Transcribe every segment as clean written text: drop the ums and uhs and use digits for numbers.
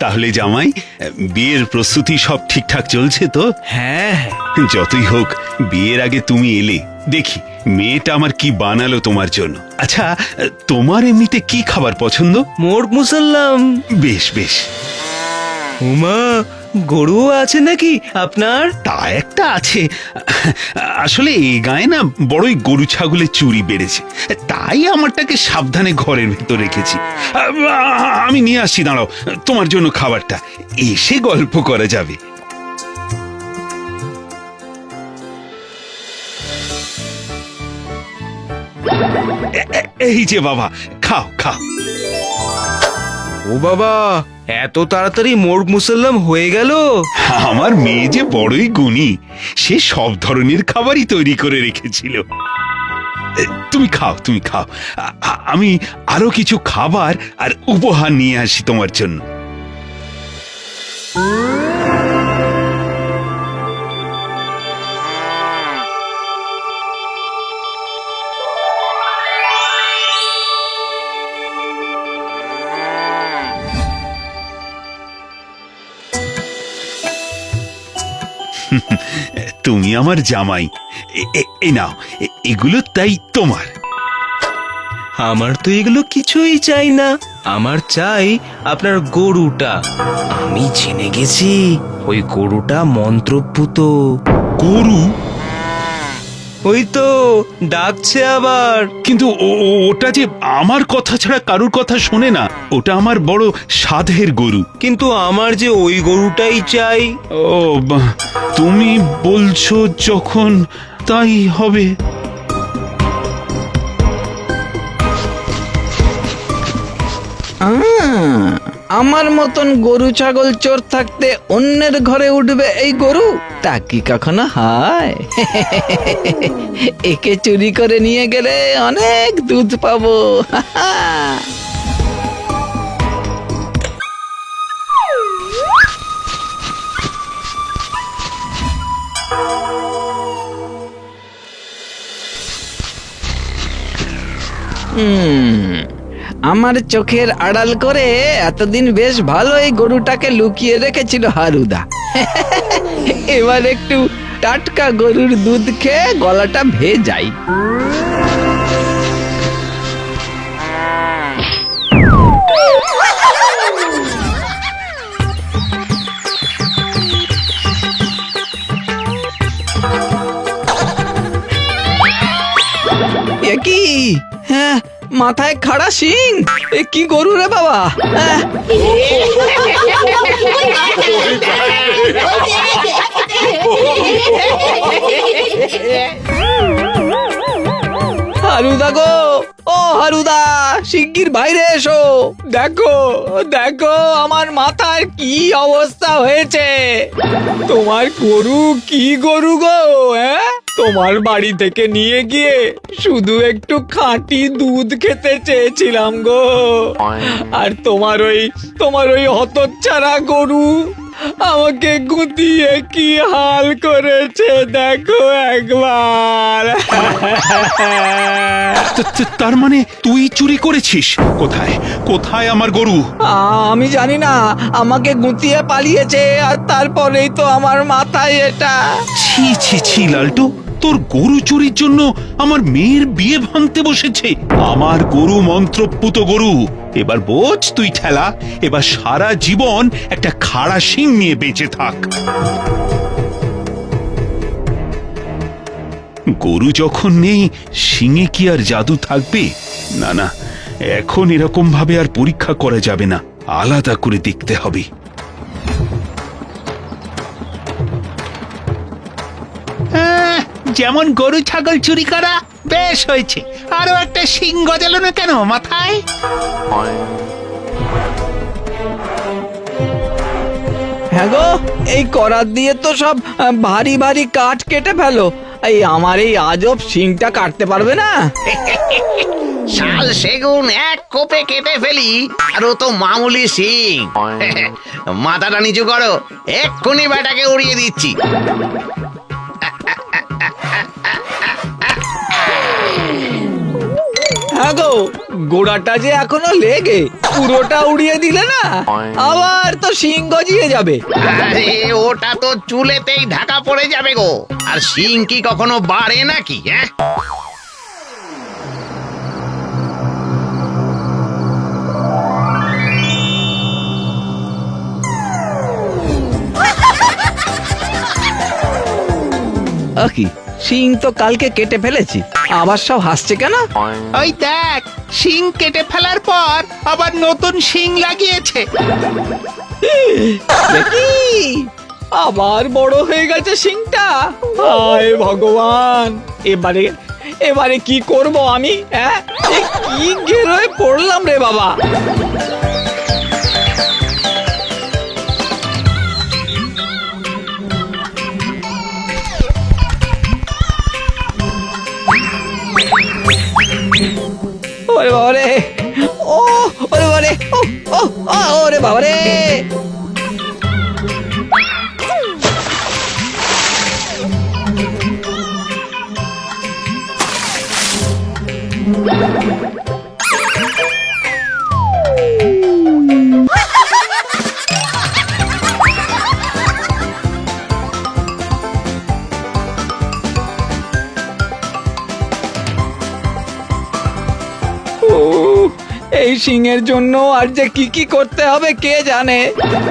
তাহলে জামাই, বিয়ের প্রস্তুতি সব ঠিকঠাক চলছে তো? হ্যাঁ, যতই হোক, বিয়ের আগে তুমি এলে, দেখি মেয়েটা আমার কি বানালো তোমার জন্য। আচ্ছা, তোমার এমনিতে কি খাবার পছন্দ? মোরগ মুসাল্লাম। বেশ বেশ। উমা, গরু আছে নাকি আপনার? তা একটা আছে। আসলে এই গায়ে না বড়ই গরু ছাগলের চুরি বেড়েছে, তাই আমারটাকে সাবধানে ঘরের ভেতর রেখেছি। আমি নিয়ে আসছি, দাঁড়াও, তোমার জন্য খাবারটা। এসে গল্প করা যাবে। এই যে বাবা, খাও খাও। ও বাবা, এত তাড়াতাড়ি মোরগ মুসাল্লাম হয়ে গেল? আমার মেয়ে যে বড়ই গুণী, সে সব ধরনের খাবারই তৈরি করে রেখেছিল। তুমি খাও, তুমি খাও। আমি আরো কিছু খাবার আর উপহার নিয়ে আসি তোমার জন্য। তুমি আমার জামাই, এই নাও, এগুলো তাই তোমার। আমার তো এগুলো কিছুই চাই না, আমার চাই আপনার গরুটা। আমি জেনে গেছি ওই গরুটা মন্ত্রপুত। গরু? ওই তো ডাকছে আবার। কিন্তু ওটা যে আমার কথা ছাড়া কারুর কথা শোনে না, ওটা আমার বড় সাধের গরু। কিন্তু আমার যে ওই গরুটাই চাই। ও, তুমি বলছো যখন, তাই হবে। আমার মতন গরু ছাগল চোর থাকতে অন্যের ঘরে উঠবে এই গরু? তা কি কখনো হয়? একে চুরি করে নিয়ে গেলে অনেক দুধ পাবো। আমার চোখের আড়াল করে এতদিন বেশ ভালো এই গরুটাকে লুকিয়ে রেখেছিল হারুদা। এবার একটু টাটকা গরুর দুধ খেয়ে গলাটা ভেজাই। এ কি? হ্যাঁ, মাথায় খাড়া শিং। এ কি গরু রে বাবা? হারুদা গো, ও হারুদা, শিগগির বাইরে এসো। দেখো দেখো আমার মাথার কি অবস্থা হয়েছে। তোমার গরু কি গরু গো? হ্যাঁ, তোমার বাড়ি থেকে নিয়ে গিয়ে শুধু একটু খাঁটি দুধ খেতে চেয়েছিলাম গো, আর তোমার ওই হতচ্ছাড়া গরু আমাকে গুতিয়ে কি হাল করেছে দেখো একবার। তার মানে তুই চুরি করেছিস? কোথায় কোথায় আমার গরু? আমি জানি না, আমাকে গুতিয়ে পালিয়েছে, আর তারপরেই তো আমার মাথায় এটা। ছি ছি ছি লালটু, তোর গরু চুরির জন্য আমার মেয়ের বিয়ে ভাঙতে বসেছে। আমার গরু মন্ত্রপুত গরু। এবার বোঝ তুই ঠেলা, এবার সারা জীবন একটা খাড়া শিং নিয়ে বেঁচে থাক। গরু যখন নেই, শিঙে কি আর জাদু থাকবে? না না, এখন এরকম ভাবে আর পরীক্ষা করা যাবে না, আলাদা করে দেখতে হবে। যেমন গরু ছাগল চুরি করা বেশ হয়েছে, আরো একটা শিং গজালো না কেন মাথায়? হ্যাঁ গো, এই করাত দিয়ে তো সব ভারী ভারী কাঠ কেটে ফেলো। এই আমার এই আজব শিংটা কাটতে পারবে না? শাল সেগুন এক কোপে কেটে ফেলি, আর ও তো মামুলি শিং। মাথাটা নিচু করো, এক্ষুনি ব্যাটাকে উড়িয়ে দিচ্ছি। হ্যাঁ গো, গোড়াটা যে এখনো লেগে, পুরোটা উড়িয়ে দিলে না আবার তো শিং গজিয়ে যাবে। আরে ওটা তো চুলেতেই ঢাকা পড়ে যাবে গো। আর শিং কি কখনো বাড়ে নাকি? হ্যাঁ, কি শিং তো কালকে কেটে ফেলেছি, আবার সব হাসছে কেন? ওই দেখ, শিং কেটে ফেলার পর আবার নতুন শিং লাগিয়েছে। দেখি আবার বড় হয়ে গেছে শিংটা। হায় ভগবান, এবারে এবারে কি করব আমি? হ্যাঁ, এ কি গেরোয় পড়লাম রে বাবা। ওরে বাবা রে, ও ওরে বাবা রে, ও ও ওরে বাবা রে। এই শিংয়ের জন্য আর যে কি কি করতে হবে কে জানে।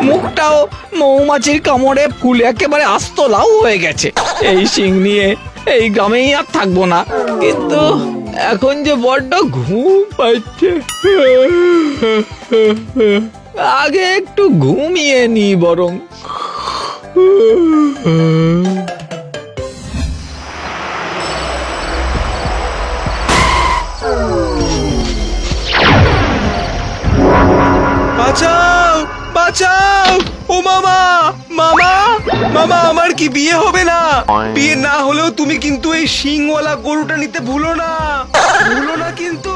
মুখটাও মৌমাছির কামড়ে ফুলে একেবারে আস্ত লাউ হয়ে গেছে। এই শিং নিয়ে এই গ্রামেই আর থাকবো না, কিন্তু এখন যে বড্ড ঘুম পাচ্ছে। আগে একটু ঘুমিয়ে নি বরং। বাঁচাও, বাঁচাও! ও মামা, মামা, মামা, আমার কি বিয়ে হবে না? বিয়ে না হলেও তুমি কিন্তু এই শিংওয়ালা গরুটা নিতে ভুলো না, ভুলো না কিন্তু।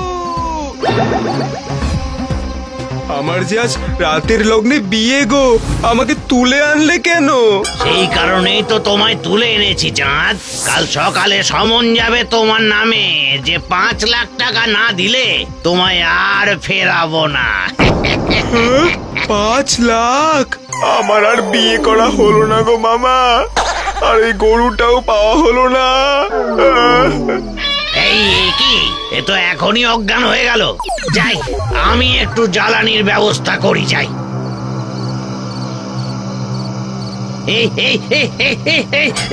আমার যে আজ রাতের লগ্নে বিয়ে গো, আমাকে তুলে আনলে কেন? সেই কারণেই তো তোমায় তুলে এনেছি চাঁদ। কাল সকালে সমন যাবে তোমার নামে যে 5 লাখ টাকা না দিলে তোমায় আর ফেরাবো না। 5 লাখ? আমার আর বিয়ে করা হলো না গো মামা, আর এই গরুটাও পাওয়া হলো না। এই কি, এ তো এখনই অজ্ঞান হয়ে গেল। যাই, আমি একটু জ্বালানির ব্যবস্থা করি। যাই।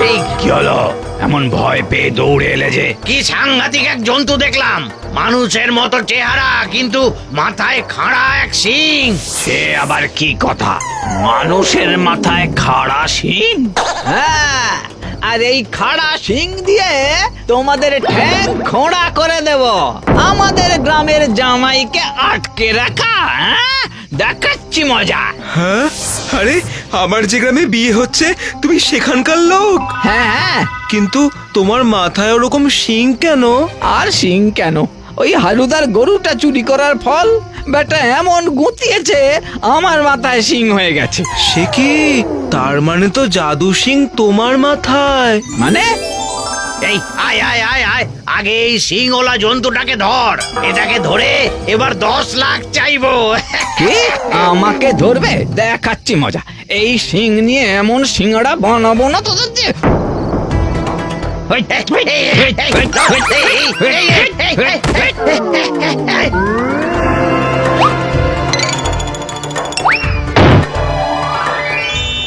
এই কি হলো? এমন ভয় পেয়ে দৌড়ে এলে যে? কি সাংঘাতিক এক জন্তু দেখলাম, মানুষের মতো চেহারা কিন্তু মাথায় খাড়া এক শিং। সে আবার কি কথা? মানুষের মাথায় খাড়া শিং? হ্যাঁ, আর এই খাড়া শিং দিয়ে তোমাদের ঠ্যাং খোঁড়া করে দেব। আমাদের গ্রামের জামাইকে আটকে রাখা, হ্যাঁ? দেখাচ্ছি মজা। হ্যাঁ? আরে আমার যে গ্রামে বিয়ে হচ্ছে তুমি সেখানকার লোক? হ্যাঁ হ্যাঁ, কিন্তু তোমার মাথায় ওরকম শিং কেন? আর শিং কেন? ওই হালুদার গরুটা চুরি করার ফল। বেটা এমন গুঁতিয়েছে আমার মাথায় শিং হয়ে গেছে। সে কি? তার মানে তো জাদু শিং তোমার মাথায়? মানে? এই আয় আয় আয় আয়, আগে এই শিংওয়ালা জন্তুটাকে ধর। এটাকে ধরে এবার 10 লাখ চাইবো। কি? আমাকে ধরবে? দেখাচ্ছি মজা। এই শিং নিয়ে এমন সিঙ্গাড়া বানাবো না তোদের যে।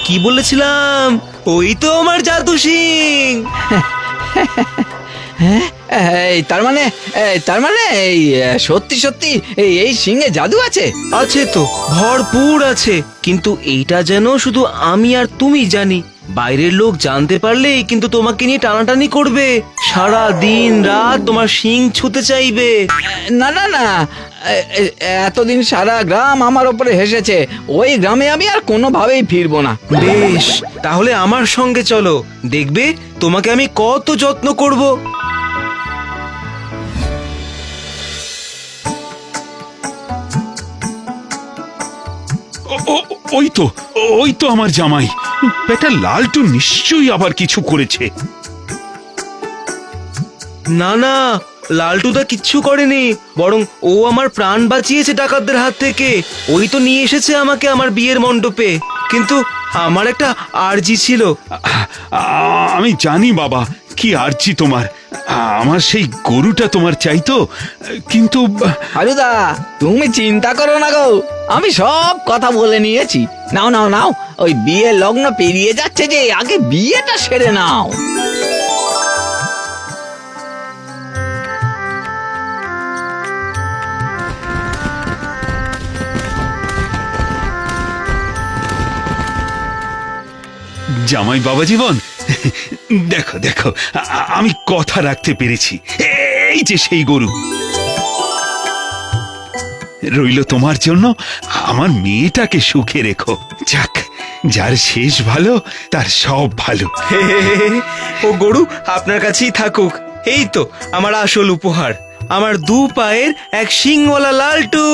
কি বলেছিলাম? ওই তো আমার জাদু শিং। তার মানে এই সত্যি সত্যি এই শিঙে জাদু আছে? আছে তো, ভরপুর আছে, কিন্তু এইটা যেন শুধু আমি আর তুমি জানি। বাইরের লোক জানতে পারলেই কিন্তু তোমাকে নিয়ে টানাটানি করবে, সারা দিন রাত তোমার শিং ছুঁতে চাইবে। না না না, এতদিন সারা গ্রাম আমার ওপরে হেসেছে। ওই গ্রামে আমি আর কোনোভাবেই ফিরবো না। বেশ, তাহলে আমার সঙ্গে চলো, দেখবে তোমাকে আমি কত যত্ন করব। ওই তো আমার জামাই। বেটা লালটু নিশ্চয়ই আবার কিছু করেছে। না না, লালটুদা কিচ্ছু করেনি, বরং ও আমার প্রাণ বাঁচিয়েছে ডাকাতদের হাত থেকে। ওই তো নিয়ে এসেছে আমাকে আমার বিয়ের মণ্ডপে। কিন্তু আমার একটা আর্জি ছিল। আমি জানি বাবা, কি আর্জি তোমার। আমার সেই গরুটা তোমার চাইতো, কিন্তু হারুদা, তুমি চিন্তা করো না গো, আমি সব কথা বলে নিয়েছি। নাও নাও নাও, ওই বিয়ে লগ্ন পেরিয়ে যাচ্ছে যে, আগে বিয়েটা সেরে নাও। জামাই বাবা জীবন, দেখো দেখো, আমি কথা রাখতে পেরেছি। এই যে সেই গরু রইল তোমার জন্য, আমার মেয়েটাকে সুখে রেখো। যাক, যার শেষ ভালো তার সব ভালো। ও গরু আপনার কাছেই থাকুক। এই তো আমার আসল উপহার, আমার দু পায়ের এক শিংওয়ালা লালটু।